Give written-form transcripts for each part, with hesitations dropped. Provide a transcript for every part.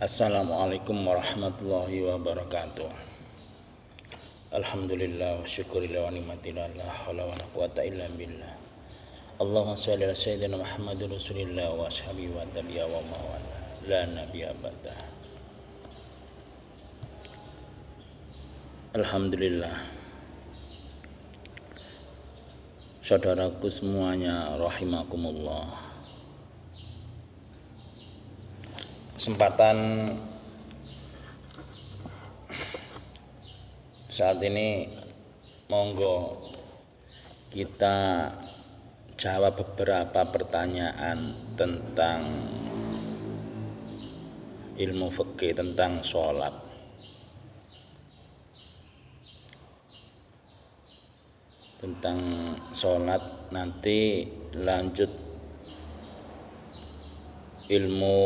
Assalamualaikum warahmatullahi wabarakatuh. Alhamdulillah wa syukurillah wa nikmatillah la haula wa la quwata illa billah. Allahumma shalli ala sayyidina Muhammadin rasulillah wa ashabihi wa tabi'a wa mawala la nabiyya ba'da. Alhamdulillah. Saudaraku semuanya rahimakumullah. Kesempatan saat ini monggo kita jawab beberapa pertanyaan tentang ilmu fikih, tentang sholat. Tentang sholat nanti lanjut ilmu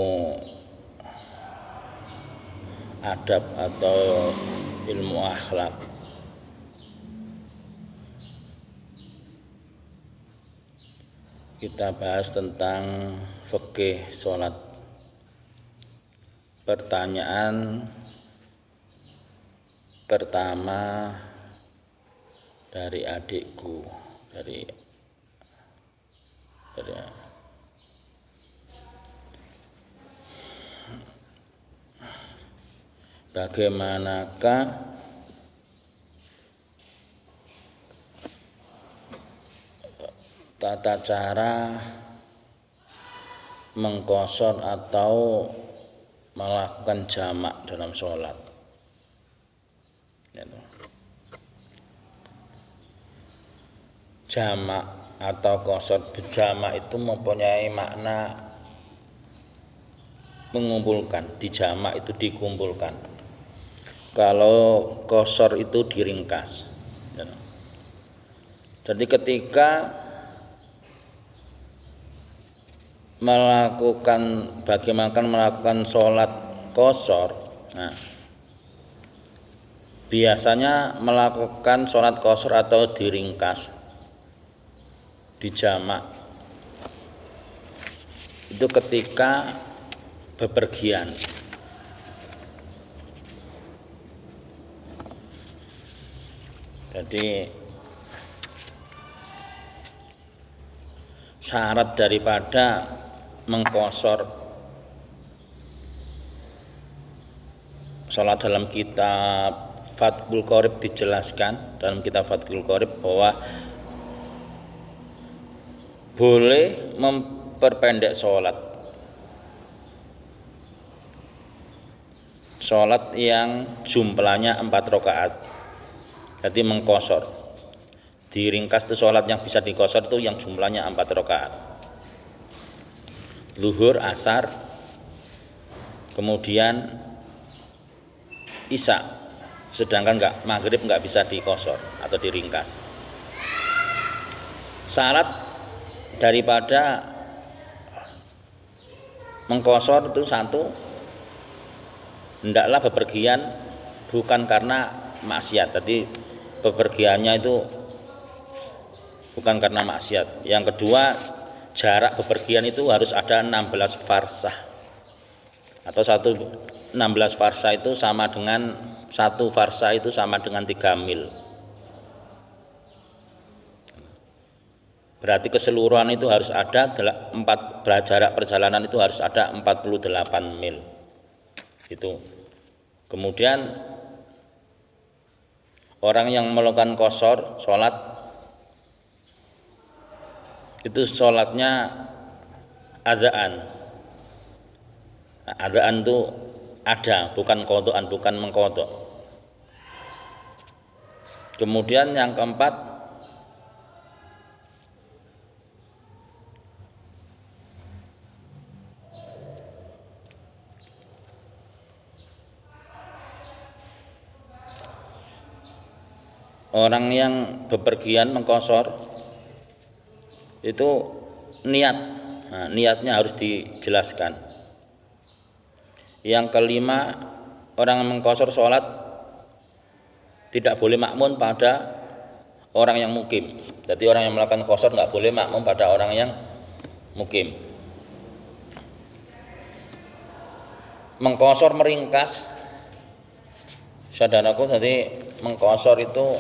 adab atau ilmu akhlak. Kita bahas tentang fikih sholat. Pertanyaan pertama dari adikku, dari bagaimanakah tata cara mengqashar atau melakukan jamak dalam sholat? Jamak atau qashar, jamak itu mempunyai makna mengumpulkan, dijamak itu dikumpulkan. Kalau qashar itu diringkas. Jadi ketika melakukan sholat qashar, nah, biasanya melakukan sholat qashar atau diringkas, dijamak itu ketika bepergian. Jadi syarat daripada mengqashar sholat dalam kitab Fathul Qorib dijelaskan, dalam kitab Fathul Qorib bahwa boleh memperpendek sholat yang jumlahnya 4 rakaat. Jadi mengqashar, diringkas itu sholat yang bisa diqashar itu yang jumlahnya 4 rakaat. Zuhur, asar, kemudian isya. Sedangkan maghrib enggak bisa diqashar atau diringkas. Syarat daripada mengqashar itu satu, hendaklah bepergian bukan karena maksiat. Tadi bepergiannya itu bukan karena maksiat. Yang kedua, jarak bepergian itu harus ada 16 farsah. Atau 16 farsah itu sama dengan 1 farsah itu sama dengan 3 mil. Berarti keseluruhan itu harus ada jarak perjalanan itu harus ada 48 mil. Itu. Kemudian orang yang melakukan qashar sholat itu sholatnya adzaan. Adzaan itu ada, bukan qadhaan, bukan mengqadha. Kemudian yang keempat, orang yang bepergian mengqashar itu niat. Nah, niatnya harus dijelaskan. Yang kelima, orang yang mengqashar sholat tidak boleh makmum pada orang yang mukim. Jadi orang yang melakukan qashar nggak boleh makmum pada orang yang mukim. Mengkosor meringkas, saudaraku, jadi mengkosor itu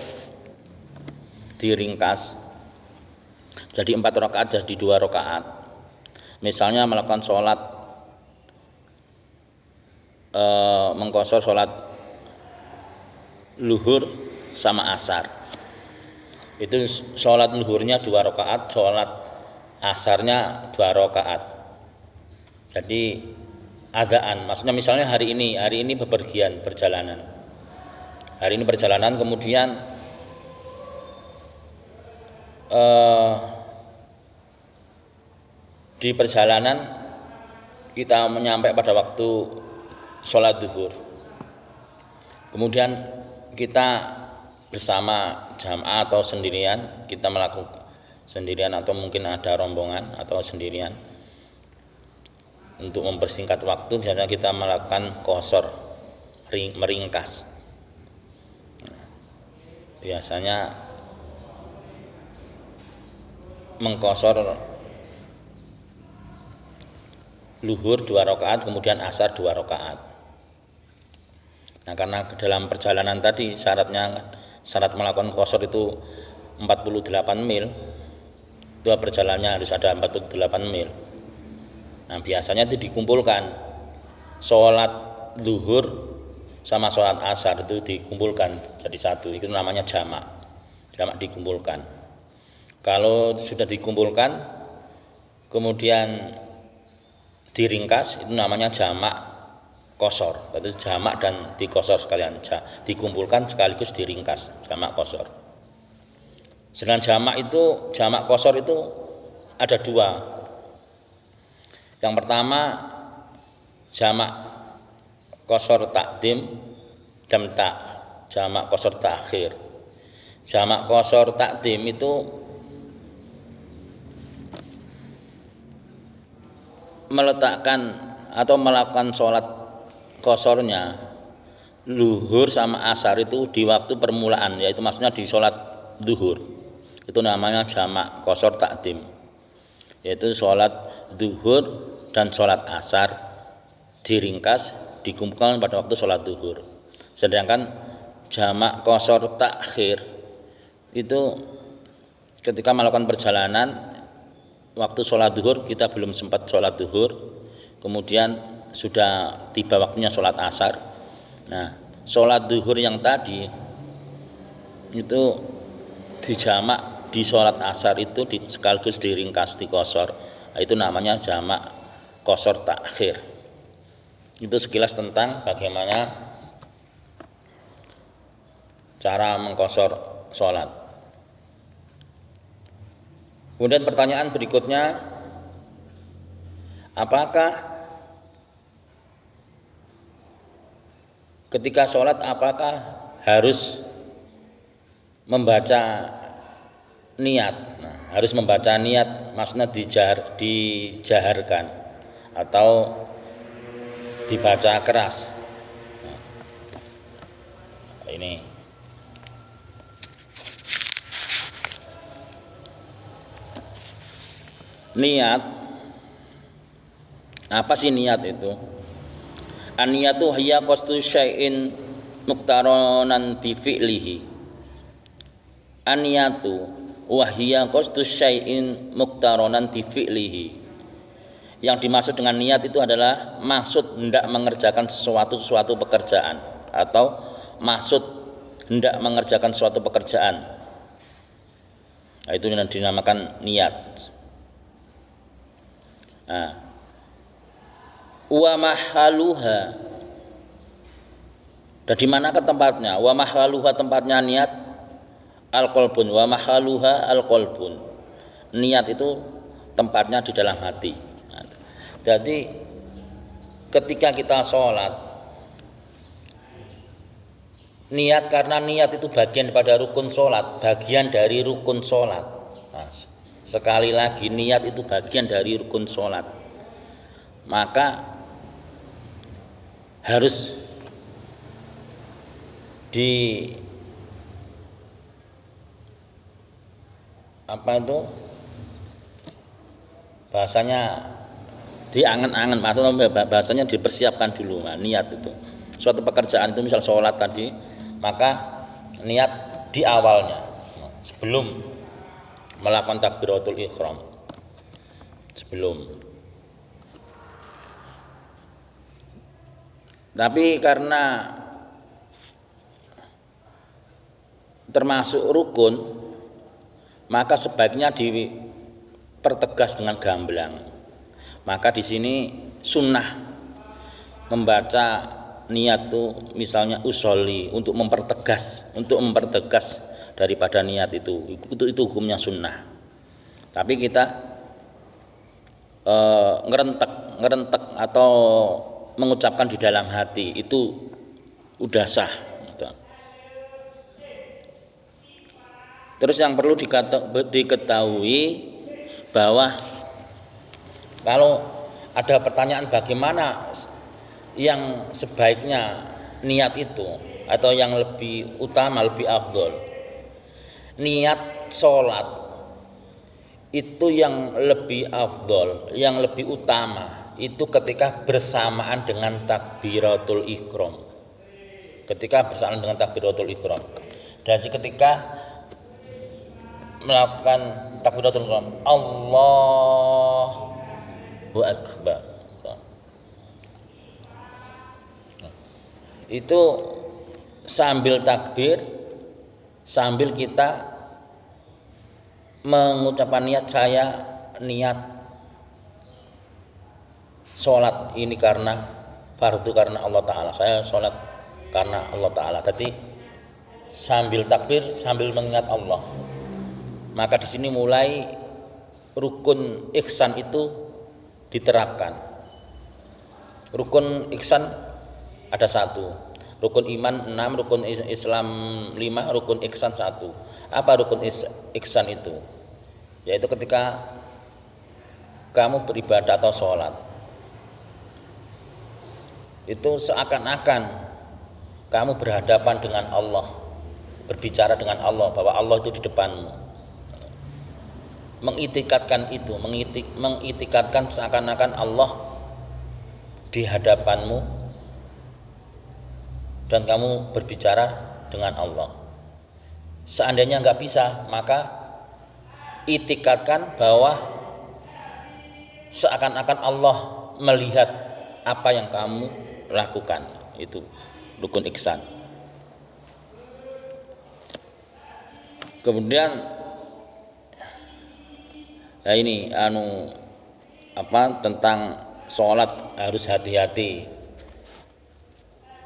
diringkas jadi 4 rakaat jadi 2 rakaat. Misalnya melakukan sholat mengkosor sholat luhur sama asar, itu sholat luhurnya 2 rakaat, sholat asarnya 2 rakaat. Jadi adaan, maksudnya misalnya hari ini bepergian perjalanan, kemudian di perjalanan kita menyampai pada waktu sholat duhur, kemudian kita bersama jamaah atau sendirian, kita melakukan sendirian atau mungkin ada rombongan atau sendirian. Untuk mempersingkat waktu biasanya kita melakukan qasar, meringkas. Biasanya mengqasar luhur 2 rakaat kemudian asar 2 rakaat. Nah, karena dalam perjalanan tadi syarat melakukan qasar itu 48 mil, itu perjalanannya harus ada 48 mil. Nah, biasanya itu dikumpulkan sholat zuhur sama sholat asar, itu dikumpulkan jadi satu, itu namanya jamak dikumpulkan. Kalau sudah dikumpulkan kemudian diringkas, itu namanya jamak qasar. Itu jamak dan diqasar sekalian, dikumpulkan sekaligus diringkas, jamak qasar. Sedangkan jamak qasar itu ada 2. Yang pertama jamak qasar takdim dan jamak qasar takhir. Jamak qasar takdim itu meletakkan atau melakukan sholat qasarnya luhur sama asar itu di waktu permulaan, yaitu maksudnya di sholat duhur. Itu namanya jamak qasar takdim, yaitu sholat duhur dan sholat asar diringkas dikumpulkan pada waktu sholat duhur. Sedangkan jamak qasar takhir itu ketika melakukan perjalanan waktu sholat duhur kita belum sempat sholat duhur, kemudian sudah tiba waktunya sholat asar. Nah, sholat duhur yang tadi itu dijamak di sholat asar itu sekaligus diringkas di qasar. Nah, itu namanya jamak qasar takhir. Itu sekilas tentang bagaimana cara mengqasar sholat. Kemudian pertanyaan berikutnya, apakah ketika sholat harus membaca niat? Nah, harus membaca niat, maksudnya dijaharkan atau dibaca keras. Nah, ini niat. Apa sih niat itu? An-niyatu hiya qasdu syai'in muqtaronan bi fi'lihi. An-niyatu wa hiya qasdu syai'in muqtaronan bi fi'lihi. Yang dimaksud dengan niat itu adalah maksud hendak mengerjakan sesuatu pekerjaan, atau maksud hendak mengerjakan suatu pekerjaan. Nah, itu yang dinamakan niat. Nah, wa mahaluha, dan di manakah tempatnya? Wa mahaluha, tempatnya niat al-qalbun, wa mahaluha al-qalbun. Niat itu tempatnya di dalam hati. Jadi ketika kita sholat, niat, karena niat itu bagian pada rukun sholat, bagian dari rukun sholat. Nah, sekali lagi, niat itu bagian dari rukun sholat, maka harus bahasanya diangen-angen, maksudnya bahasanya dipersiapkan dulu. Nah, niat itu suatu pekerjaan itu, misal sholat tadi, maka niat di awalnya sebelum melakukan takbiratul ihram, sebelum. Tapi karena termasuk rukun, maka sebaiknya dipertegas dengan gamblang. Maka di sini sunnah membaca niat itu misalnya usolli untuk mempertegas daripada niat itu hukumnya sunnah. Tapi kita ngerentek atau mengucapkan di dalam hati itu udah sah. Terus yang perlu diketahui bahwa kalau ada pertanyaan bagaimana yang sebaiknya niat itu atau yang lebih utama, lebih afdol, niat sholat itu yang lebih afdol, yang lebih utama itu ketika bersamaan dengan takbiratul ihram. Ketika bersamaan dengan takbiratul ihram. Dan ketika melakukan takbiratul ihram, Allahu akbar. Itu sambil takbir, sambil kita mengucapkan niat, saya niat sholat ini karena fardu, karena Allah Ta'ala, saya sholat karena Allah Ta'ala. Jadi sambil takbir, sambil mengingat Allah. Maka di sini mulai rukun ihsan itu diterapkan. Rukun ihsan ada 1, rukun iman 6, rukun Islam 5, rukun ihsan 1. Apa rukun ihsan itu? Yaitu ketika kamu beribadah atau sholat, itu seakan-akan kamu berhadapan dengan Allah, berbicara dengan Allah, bahwa Allah itu di depanmu. Mengitikadkan itu, mengitikadkan seakan-akan Allah di hadapanmu dan kamu berbicara dengan Allah. Seandainya enggak bisa, maka itikadkan bahwa seakan-akan Allah melihat apa yang kamu lakukan. Itu rukun ihsan. Kemudian ya ini tentang sholat harus hati-hati.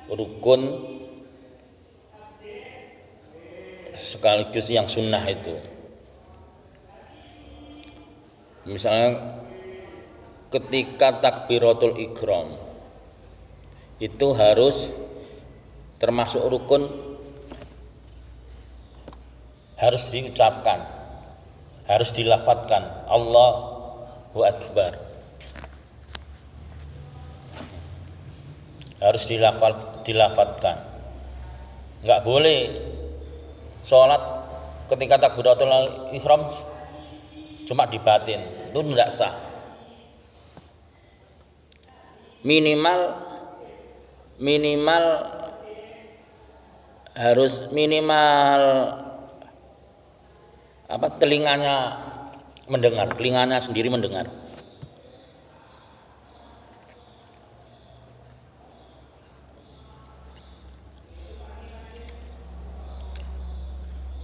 Rukun sekaligus yang sunnah itu. Misalnya ketika takbiratul ihram itu harus termasuk rukun, harus diucapkan, harus dilafadzkan Allahu akbar, harus dilafadzkan. Enggak boleh sholat ketika takbiratul ihram cuma dibatin, itu tidak sah. Minimal harus telinganya mendengar, telinganya sendiri mendengar.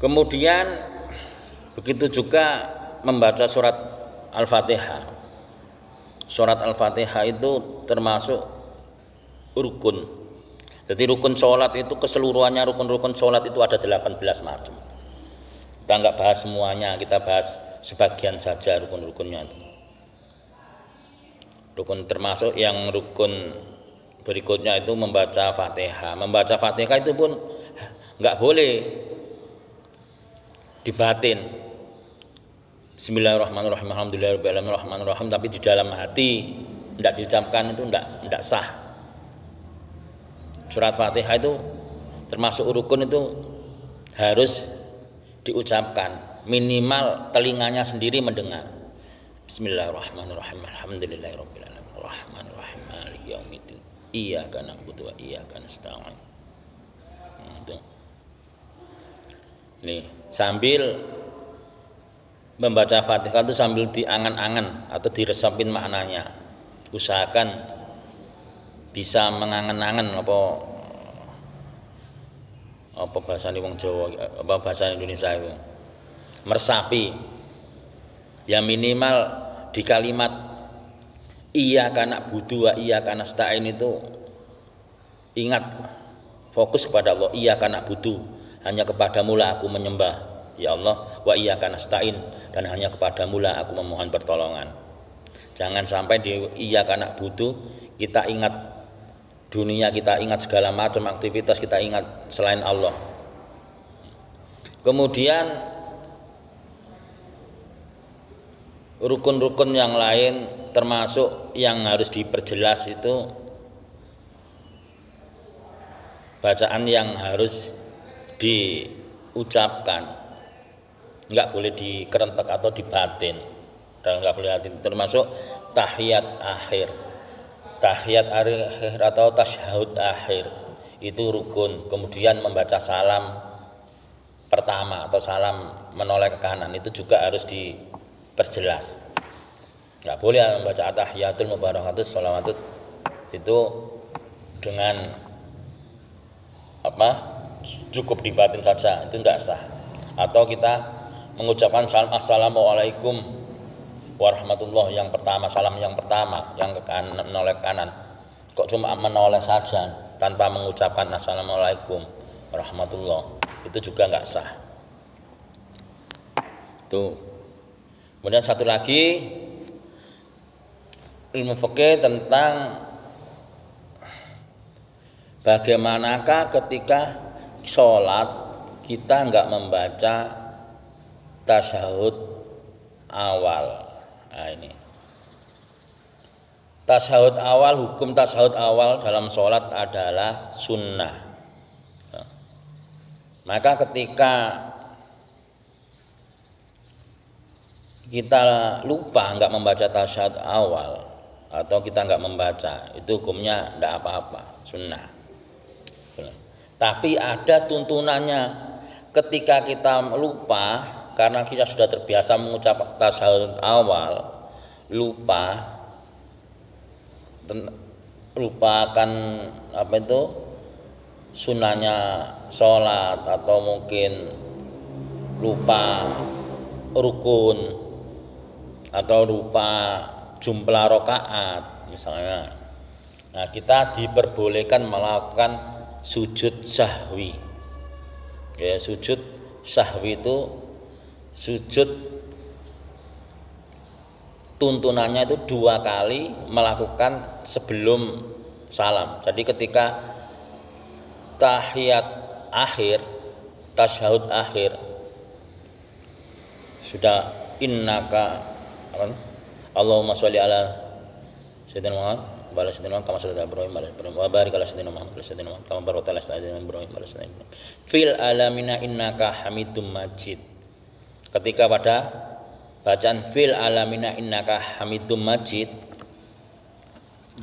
Kemudian begitu juga membaca surat Al-Fatihah. Surat Al-Fatihah itu termasuk rukun. Jadi rukun sholat itu keseluruhannya, rukun-rukun sholat itu ada 18 macam. Kita enggak bahas semuanya, kita bahas sebagian saja rukun-rukunnya itu. Rukun termasuk yang rukun berikutnya itu membaca Fatihah. Membaca Fatihah itu pun enggak boleh dibatin. Bismillahirrahmanirrahim, alhamdulillahirrahmanirrahim, tapi di dalam hati tidak diucapkan, itu tidak sah. Surat Fatihah itu termasuk rukun, itu harus diucapkan, minimal telinganya sendiri mendengar. Bismillahirrahmanirrahim, alhamdulillahirabbil alamin, Rahmanir Rahim Maliki Yaumiddin Iyyaka na'budu wa iyyaka nasta'in. Itu. Ini sambil membaca Fatihah itu sambil diangan-angan atau diresapin maknanya. Usahakan bisa mengangen-angen apa bahasa wong Jawa, apa bahasa Indonesia itu. Meresapi. Ya minimal di kalimat iyyaka na'budu wa iyyaka nasta'in itu ingat fokus kepada Allah. Iyyaka na'budu, hanya kepadamu lah aku menyembah ya Allah, wa iyyaka nasta'in, dan hanya kepadamu lah aku memohon pertolongan. Jangan sampai di iyyaka na'budu kita ingat dunia, kita ingat segala macam aktivitas, kita ingat selain Allah. Kemudian rukun-rukun yang lain termasuk yang harus diperjelas itu bacaan yang harus diucapkan, enggak boleh dikerentek atau dibatin, dan enggak boleh hati, termasuk tahiyat akhir atau tasyahud akhir itu rukun. Kemudian membaca salam pertama atau salam menoleh ke kanan itu juga harus diperjelas. Enggak boleh membaca atahiyatul mubarakatus sholawatut itu dengan cukup dibatin saja, itu enggak sah. Atau kita mengucapkan salam assalamualaikum warahmatullah yang pertama, salam yang pertama yang ke kanan, menoleh ke kanan, kok cuma menoleh saja tanpa mengucapkan assalamualaikum warahmatullah, itu juga enggak sah. Itu. Kemudian satu lagi ilmu fikih tentang bagaimanakah ketika sholat kita enggak membaca tasyahud awal. Nah ini tasyahud awal, hukum tasyahud awal dalam sholat adalah sunnah. Maka ketika kita lupa enggak membaca tasyahud awal atau kita enggak membaca, itu hukumnya enggak apa-apa, sunnah. Tapi ada tuntunannya ketika kita lupa, karena kita sudah terbiasa mengucap tasyahud awal, lupakan sunnahnya sholat, atau mungkin lupa rukun atau lupa jumlah rakaat misalnya. Nah, kita diperbolehkan melakukan sujud sahwi. Ya, sujud sahwi itu sujud tuntunannya itu 2 kali melakukan sebelum salam. Jadi ketika tahiyat akhir, tasyahud akhir sudah innaka Allahumma sholli ala sayyidina Muhammad wa ala sayyidina Muhammad kama shallaita ala Ibrahim wa barik ala sayyidina Muhammad wa ala sayyidina Muhammad kama barakta ala sayyidina Ibrahim wa ala sayyidina Ibrahim fil alamina innaka hamidum majid. Ketika pada bacaan fil alamina innaka hamidum majid,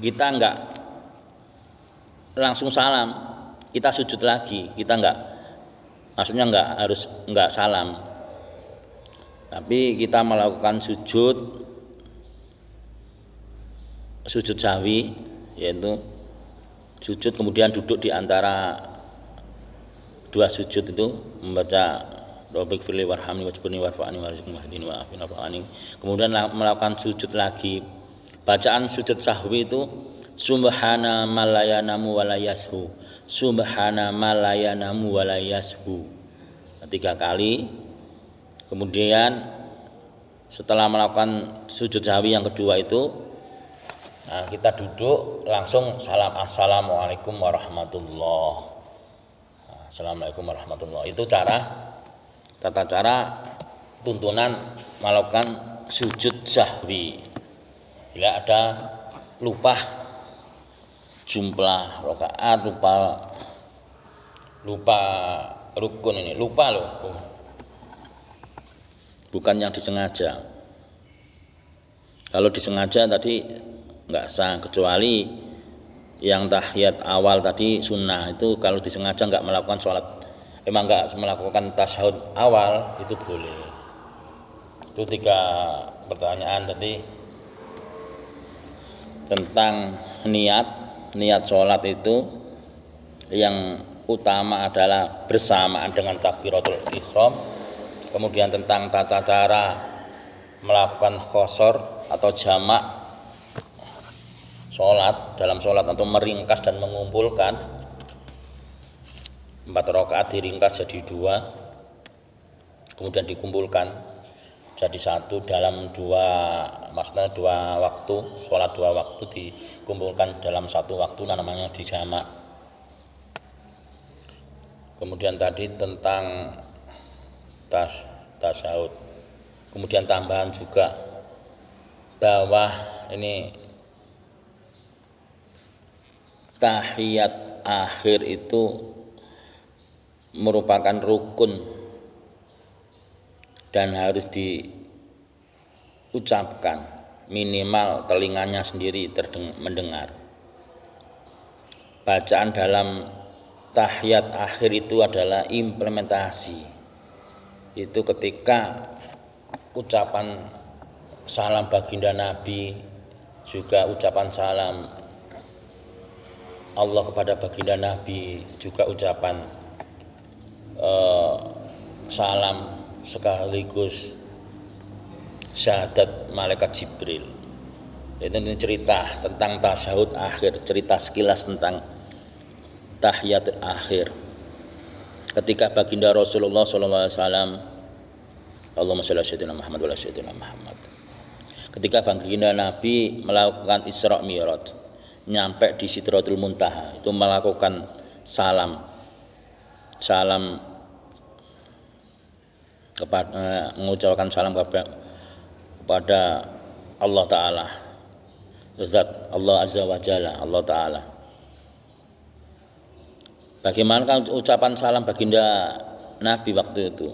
kita enggak langsung salam, kita sujud lagi. Kita enggak, maksudnya enggak salam, tapi kita melakukan sujud sahwi, yaitu sujud kemudian duduk di antara 2 sujud itu membaca Rabbik firli warhamni wajburni warfa'ni warzuqni wahdini wa'afini warfa'ni. Kemudian melakukan sujud lagi. Bacaan sujud sahwi itu subhana malayanamu walayashu, subhana malayanamu walayashu 3 kali. Kemudian setelah melakukan sujud sahwi yang kedua itu, nah kita duduk langsung salam assalamualaikum warahmatullah. Assalamualaikum warahmatullah. Itu tata cara tuntunan melakukan sujud sahwi. Bila ada lupa jumlah rakaat, lupa rukun, ini lupa loh, bukan yang disengaja. Kalau disengaja tadi enggak sah, kecuali yang tahiyat awal tadi sunnah itu kalau disengaja enggak melakukan sholat, emang enggak melakukan tasyahud awal itu boleh. Itu 3 pertanyaan tadi tentang niat sholat itu yang utama adalah bersamaan dengan takbiratul ihram. Kemudian tentang tata cara melakukan qashar atau jamak sholat dalam sholat atau meringkas dan mengumpulkan 4 rakaat diringkas jadi 2, kemudian dikumpulkan jadi 1 dalam 2 waktu, sholat 2 waktu dikumpulkan dalam 1 waktu, namanya dijamak. Kemudian tadi tentang tasyahud, kemudian tambahan juga bahwa ini tahiyat akhir itu merupakan rukun dan harus diucapkan, minimal telinganya sendiri mendengar. Bacaan dalam tahiyat akhir itu adalah implementasi. Itu ketika ucapan salam baginda Nabi, juga ucapan salam Allah kepada baginda Nabi, juga ucapan salam sekaligus syahadat malaikat Jibril. Itu cerita tentang tasyahud akhir, cerita sekilas tentang tahiyat akhir. Ketika baginda Rasulullah SAW, Allahumma sholli ala sayyidina Muhammad wa ala sayyidina Muhammad. Ketika baginda Nabi melakukan Isra Mi'raj, nyampe di Sidratul Muntaha, itu melakukan salam kepada mengucapkan salam kepada Allah Ta'ala, Zat Allah Azza wa Jalla, Allah Ta'ala. Bagaimana ucapan salam baginda Nabi waktu itu?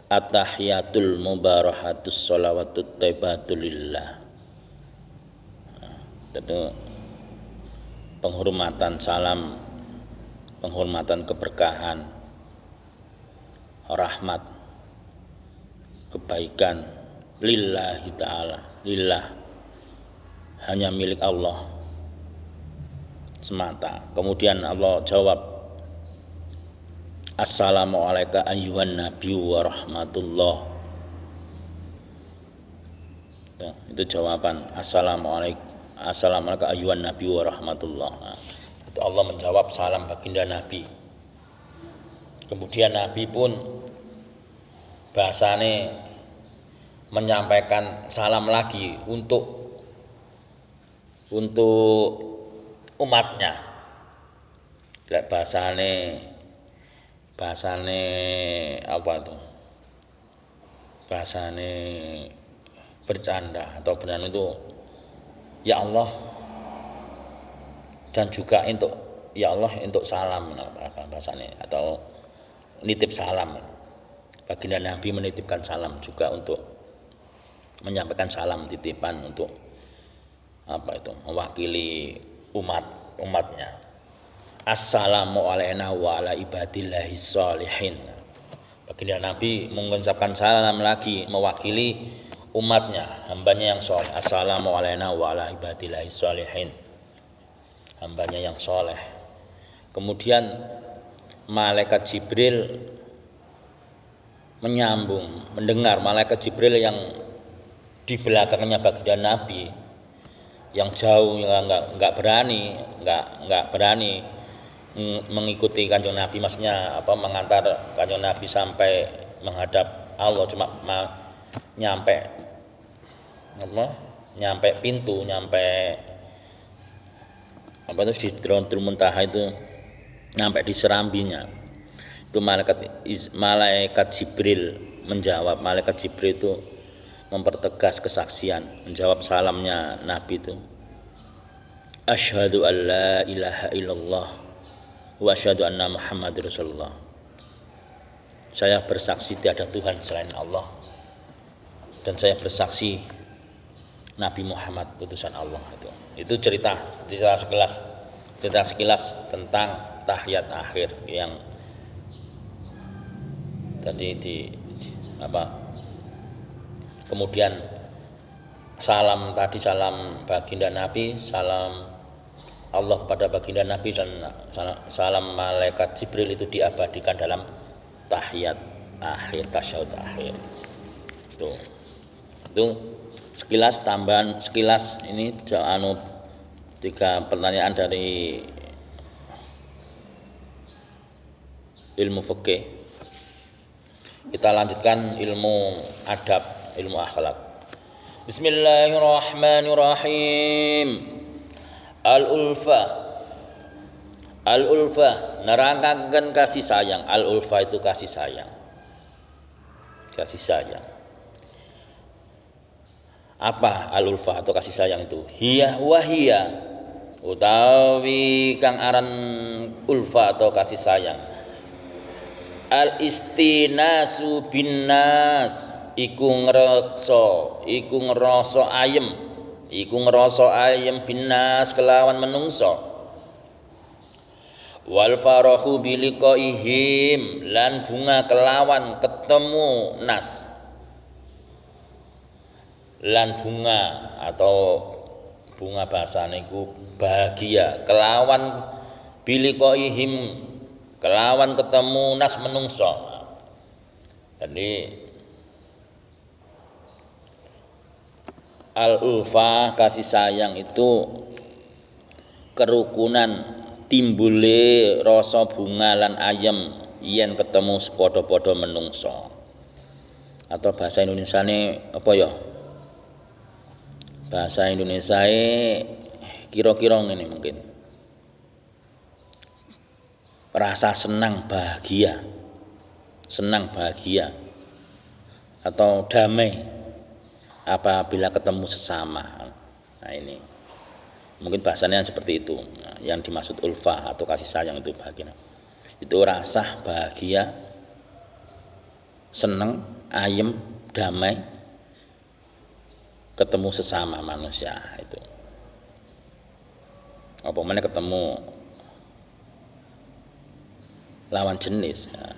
At-tahiyatul mubarahatus sholawatut thayyibatul lillah. Itu penghormatan salam, penghormatan keberkahan, rahmat, kebaikan lillahi ta'ala, lillah, hanya milik Allah semata. Kemudian Allah jawab, assalamualaikum ayyuhan nabiyyu wa rahmatullah. Itu jawaban assalamualaikum ayyuhan nabiyyu wa rahmatullah. Itu Allah menjawab salam baginda Nabi. Kemudian Nabi pun bahasane menyampaikan salam lagi untuk umatnya. Bahasane apa itu? Bahasane bercanda atau benar itu, ya Allah, dan juga untuk ya Allah untuk salam, bahasane, atau nitip salam. Baginda Nabi menitipkan salam juga untuk menyampaikan salam titipan untuk apa itu, mewakili umatnya. Assalamu alayna wa ala ibadillahi sholihin. Baginda Nabi mengucapkan salam lagi mewakili umatnya, hambanya yang soleh. Assalamu alayna wa ala ibadillahi sholihin, hambanya yang soleh. Kemudian malaikat Jibril menyambung, mendengar. Malaikat Jibril yang di belakangnya baginda Nabi, yang jauh, yang nggak berani mengikuti kanjeng Nabi, maksudnya apa, mengantar kanjeng Nabi sampai menghadap Allah, cuma nyampe pintu, nyampe apa itu Sidratul Muntaha itu, nyampe di serambinya. Itu malaikat Jibril menjawab. Malaikat Jibril itu mempertegas kesaksian, menjawab salamnya Nabi itu, asyhadu an la ilaha illallah wa asyhadu anna Muhammadur Rasulullah. Saya bersaksi tiada Tuhan selain Allah, dan saya bersaksi Nabi Muhammad utusan Allah. itu cerita sekilas tentang tahiyat akhir yang tadi kemudian salam baginda Nabi, salam Allah kepada baginda Nabi dan salam malaikat Jibril itu diabadikan dalam tahiyat akhir, tasyahud akhir. Itu sekilas tambahan ini 3 pertanyaan dari ilmu fikih. Kita lanjutkan ilmu adab, ilmu akhlak. Bismillahirrahmanirrahim. Al-ulfah nerangkaken kasih sayang. Al-ulfah itu kasih sayang. Apa al-ulfah atau kasih sayang itu? Hiya utawi kang aran ulfah atau kasih sayang. Al-istinasu binnas iku ngrasa ayem binnas kelawan menungso. Wal farahu biliqaihim lan bunga kelawan ketemu nas. Lan bunga atau bunga bahasane iku bahagia kelawan biliqaihim kelawan ketemu nas menungso. Jadi al-ulfah kasih sayang itu kerukunan timbule rasa bunga lan ayem yen ketemu sepadha-padha menungso. Atau bahasa Indonesiane apa ya? Bahasa Indonesiae kira-kira ngene mungkin. Rasa senang bahagia atau damai apabila ketemu sesama. Nah ini mungkin bahasanya seperti itu. Yang dimaksud ulfah atau kasih sayang itu bahagia. Itu rasa bahagia, senang, ayem, damai ketemu sesama manusia itu. Apa mana ketemu lawan jenis ya.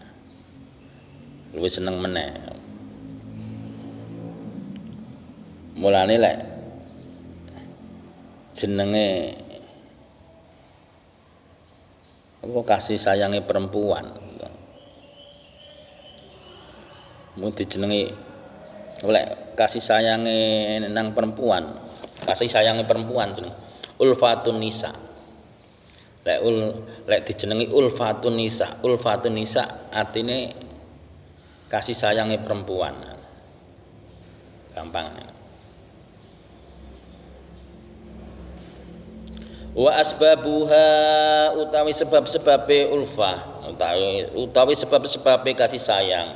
Luwih seneng meneh. Mulane lek jenenge apa kasih sayange perempuan. Mung dijenengi lek kasih sayange nang perempuan, kasih sayange perempuan jeneng ulfatun nisa. Lek dijenengi ulfatun nisa artine kasih sayange perempuan. Gampang. Wa asbabuha utawi sebab-sebabe ulfah utawi sebab-sebabe kasih sayang.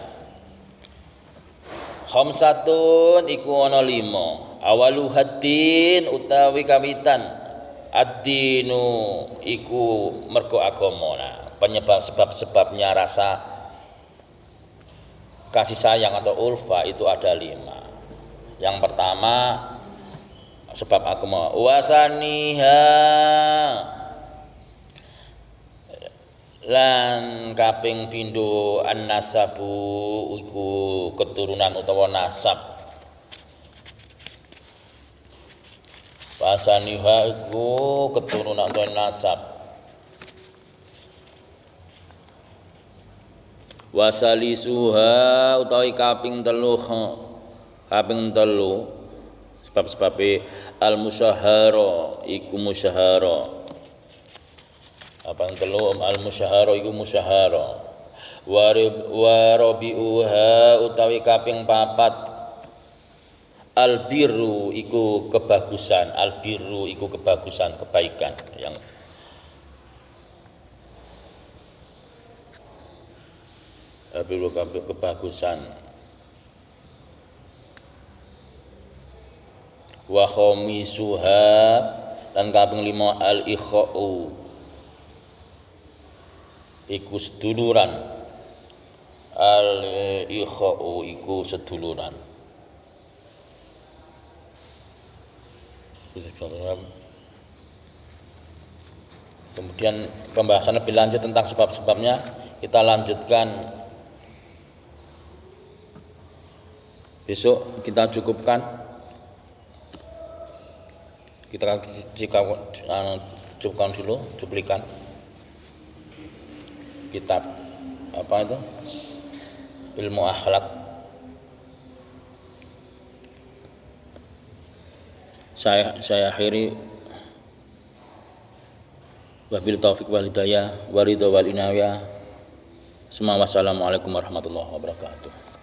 Khamsatun iku ana 5. Awalu haddin utawi kawitan ad-dinu iku mergo agama. Nah, penyebab sebab-sebabnya rasa kasih sayang atau ulfa itu ada 5. Yang pertama sebab agama. Wasaniha lan kaping pindho an-nasabu iku keturunan utawa nasab. Wasaniha iku keturunan utawa nasab. Wasalisuha utawi kaping telu sebab-sebabe al-musyahara iku musyahara. Kaping telu al-musyahara iku musyahara. Wa rabiuha utawi kaping 4 al-birru iku kebagusan. Al-birru iku kebagusan, kebaikan yang al-birru kebagusan. Wa khamisuha dan kaping 5 al-ikhau iku seduluran. Al-ikhau iku seduluran. Kemudian pembahasan lebih lanjut tentang sebab-sebabnya kita lanjutkan besok. Kita cukupkan, kita cukupkan dulu cuplikan kitab apa itu, ilmu akhlak. Saya akhiri, wabil taufik wal hidayah, waridho wal inayah. Wassalamualaikum warahmatullahi wabarakatuh.